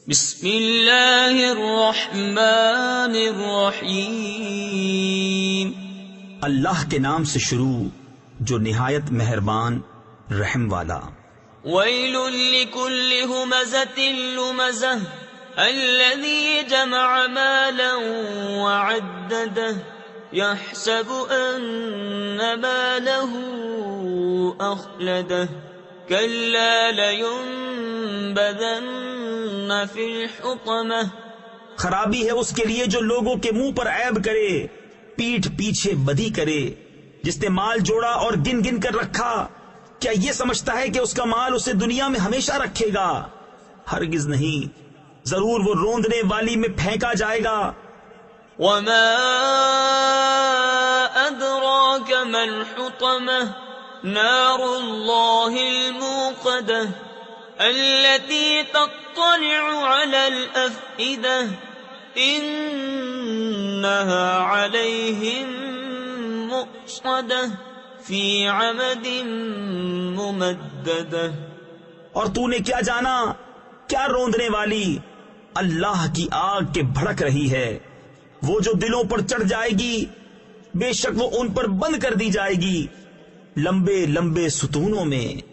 بسم اللہ الرحمن الرحیم، اللہ کے نام سے شروع جو نہایت مہربان رحم والا۔ ویل لکل ہمزۃ لمزہ الذی جمع مالا وعددہ یحسب ان مالہ اخلدہ کلا لینبذن فی الحطمہ۔ خرابی ہے اس کے لیے جو لوگوں کے منہ پر عیب کرے، پیٹھ پیچھے بدی کرے، جس نے مال جوڑا اور گن گن کر رکھا، کیا یہ سمجھتا ہے کہ اس کا مال اسے دنیا میں ہمیشہ رکھے گا؟ ہرگز نہیں، ضرور وہ روندنے والی میں پھینکا جائے گا۔ وما ادراک ما الحطمہ نار اللہ الموقدہ التي تطلع على الأفئدة إنها عليهم مؤصدة في عمد ممددة۔ اور تو نے کیا جانا، کیا روندنے والی اللہ کی آگ کے بھڑک رہی ہے، وہ جو دلوں پر چڑھ جائے گی، بے شک وہ ان پر بند کر دی جائے گی لمبے لمبے ستونوں میں۔